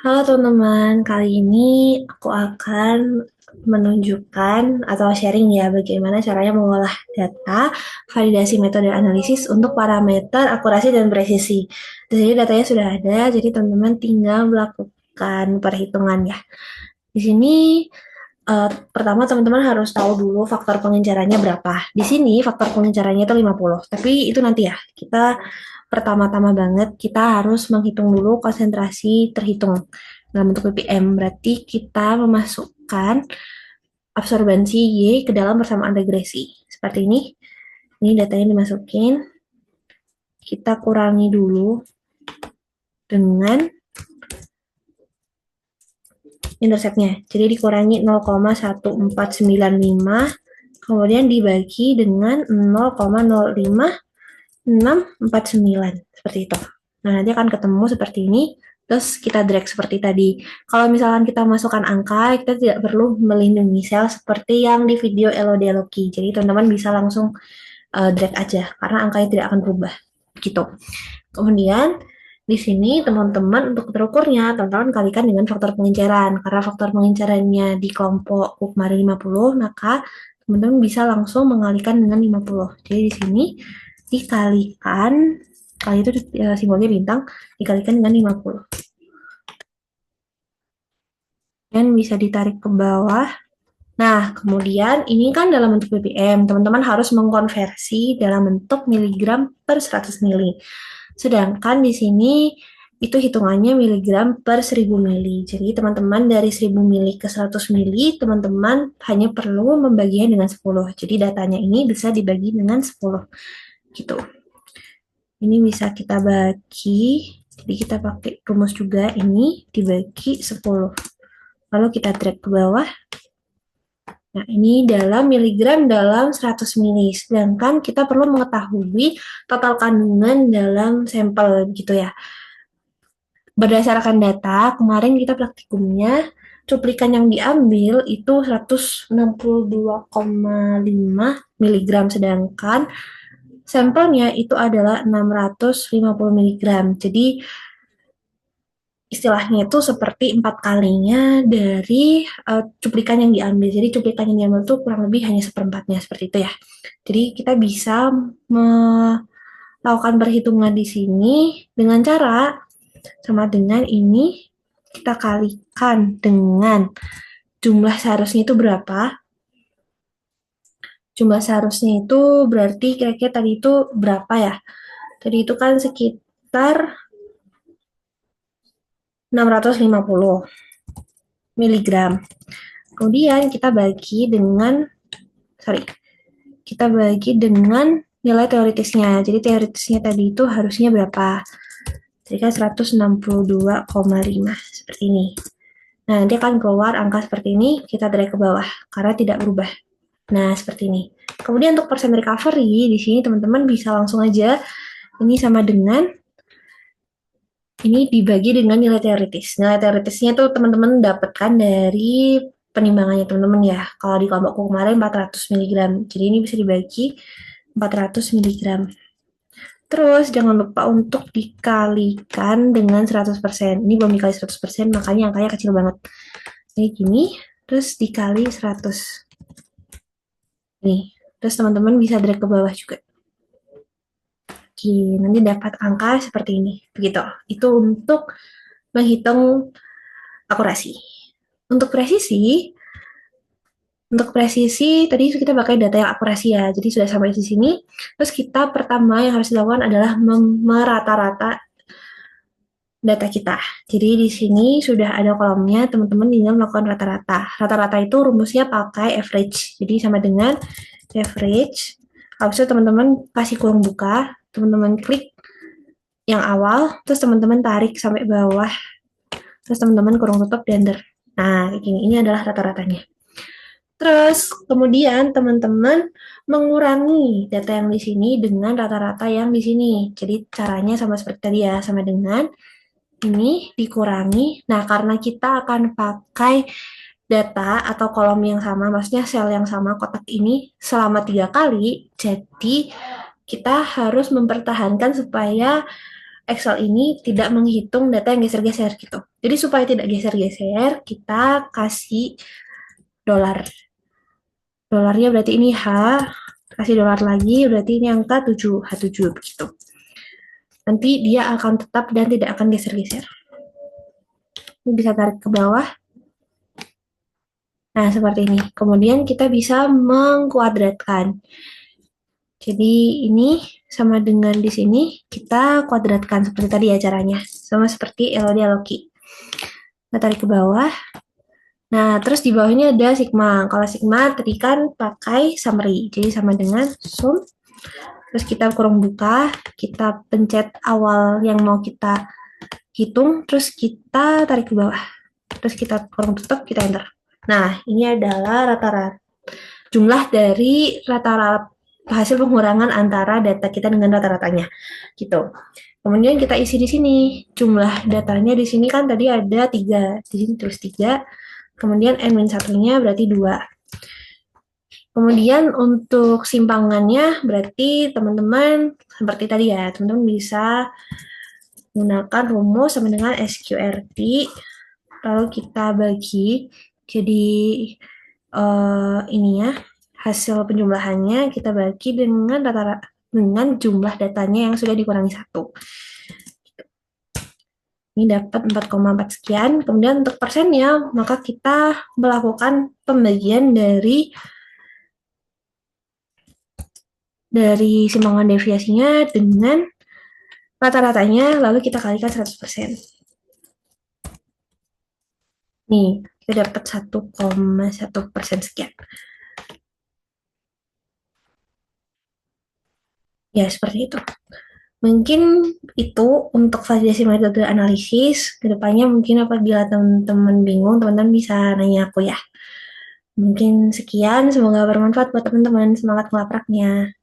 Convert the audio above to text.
Halo teman-teman, kali ini aku akan menunjukkan atau sharing ya bagaimana caranya mengolah data, validasi metode analisis untuk parameter akurasi dan presisi. Jadi datanya sudah ada, jadi teman-teman tinggal melakukan perhitungan ya. Di sini pertama teman-teman harus tahu dulu faktor pengencaranya berapa. Di sini faktor pengencaranya itu 50, tapi itu nanti ya. Kita pertama-tama banget kita harus menghitung dulu konsentrasi terhitung dalam bentuk ppm. Berarti kita memasukkan absorbansi Y ke dalam persamaan regresi. Seperti ini. Ini datanya dimasukin. Kita kurangi dulu dengan interceptnya. Jadi dikurangi 0,1495, kemudian dibagi dengan 0,05649. Seperti itu. Nah, nanti akan ketemu seperti ini. Terus kita drag seperti tadi. Kalau misalkan kita masukkan angka, kita tidak perlu melindungi sel seperti yang di video LOD Loki. Jadi teman-teman bisa langsung drag aja, karena angkanya tidak akan berubah. Gitu. Kemudian di sini teman-teman untuk terukurnya, teman-teman kalikan dengan faktor pengenceran. Karena faktor pengencerannya di kelompok kemarin 50, maka teman-teman bisa langsung mengalikan dengan 50. Jadi di sini dikalikan, kali itu simbolnya bintang, dikalikan dengan 50. Dan bisa ditarik ke bawah. Nah, kemudian ini kan dalam bentuk ppm, teman-teman harus mengkonversi dalam bentuk miligram per 100 mili. Sedangkan di sini itu hitungannya miligram per 1000 mili. Jadi teman-teman dari 1000 mili ke 100 mili, teman-teman hanya perlu membaginya dengan 10. Jadi datanya ini bisa dibagi dengan 10. Gitu. Ini bisa kita bagi, jadi kita pakai rumus juga, ini dibagi 10. Lalu kita drag ke bawah. Nah, ini dalam miligram dalam 100 mili. Sedangkan kita perlu mengetahui total kandungan dalam sampel gitu ya. Berdasarkan data, kemarin kita praktikumnya, cuplikan yang diambil itu 162,5 miligram, sedangkan sampelnya itu adalah 650 miligram. Jadi istilahnya itu seperti 4 kalinya dari cuplikan yang diambil. Jadi cuplikan yang diambil itu kurang lebih hanya seperempatnya, seperti itu ya. Jadi kita bisa melakukan perhitungan di sini dengan cara sama dengan ini kita kalikan dengan jumlah seharusnya itu berapa. Jumlah seharusnya itu berarti kira-kira tadi itu berapa ya? Tadi itu kan sekitar 650 miligram. Kemudian kita bagi dengan, kita bagi dengan nilai teoritisnya. Jadi teoritisnya tadi itu harusnya berapa? Jadi kan 162,5 seperti ini. Nah, nanti akan keluar angka seperti ini, kita drag ke bawah karena tidak berubah. Nah, seperti ini. Kemudian untuk persen recovery, di sini teman-teman bisa langsung aja ini sama dengan ini dibagi dengan nilai teoritis. Nilai teoritisnya tuh teman-teman dapatkan dari penimbangannya teman-teman ya. Kalau di kelompokku kemarin 400 miligram. Jadi ini bisa dibagi 400 miligram. Terus jangan lupa untuk dikalikan dengan 100%. Ini belum dikali 100%, makanya angkanya kecil banget. Jadi gini, terus dikali 100. Nih, terus teman-teman bisa drag ke bawah juga. Oke, nanti dapat angka seperti ini. Begitu. Itu untuk menghitung akurasi. Untuk presisi, tadi kita pakai data yang akurasi ya. Jadi sudah sampai di sini. Terus kita pertama yang harus dilakukan adalah merata-rata data kita. Jadi di sini sudah ada kolomnya, teman-teman tinggal melakukan rata-rata. Rata-rata itu rumusnya pakai average. Jadi sama dengan average. Habis itu teman-teman kasih kurung buka, teman-teman klik yang awal, terus teman-teman tarik sampai bawah, terus teman-teman kurung tutup di enter. Nah, kayak gini. Ini adalah rata-ratanya. Terus kemudian teman-teman mengurangi data yang di sini dengan rata-rata yang di sini. Jadi caranya sama seperti tadi ya, sama dengan ini dikurangi. Nah, karena kita akan pakai data atau kolom yang sama, maksudnya sel yang sama, kotak ini selama 3 kali, jadi kita harus mempertahankan supaya Excel ini tidak menghitung data yang geser-geser gitu. Jadi supaya tidak geser-geser, kita kasih dolar. Dolarnya berarti ini H, kasih dolar lagi, berarti ini angka 7, H7 begitu. Nanti dia akan tetap dan tidak akan geser-geser. Ini bisa tarik ke bawah. Nah, seperti ini. Kemudian kita bisa mengkuadratkan. Jadi ini sama dengan di sini kita kuadratkan seperti tadi ya caranya. Sama seperti LOD Loki. Kita tarik ke bawah. Nah, terus di bawah ini ada sigma. Kalau sigma tadi kan pakai summary. Jadi sama dengan sum. Terus kita kurung buka, kita pencet awal yang mau kita hitung, terus kita tarik ke bawah. Terus kita kurung tutup, kita enter. Nah, ini adalah rata-rata jumlah dari rata-rata hasil pengurangan antara data kita dengan rata-ratanya. Gitu. Kemudian kita isi di sini. Jumlah datanya di sini kan tadi ada 3. Di sini terus 3. Kemudian N-1-nya berarti 2. Kemudian untuk simpangannya berarti teman-teman seperti tadi ya, teman-teman bisa menggunakan rumus sama dengan SQRT, lalu kita bagi jadi ini ya, hasil penjumlahannya kita bagi dengan rata-rata dengan jumlah datanya yang sudah dikurangi 1. Ini dapat 4,4 sekian. Kemudian untuk persennya, maka kita melakukan pembagian dari simpangan deviasinya dengan rata-ratanya, lalu kita kalikan 100%. Nih, kita dapat 1,1% sekian. Ya, seperti itu. Mungkin itu untuk validasi metode analisis. Kedepannya mungkin apabila teman-teman bingung, teman-teman bisa nanya aku ya. Mungkin sekian, semoga bermanfaat buat teman-teman. Semangat ngelapraknya.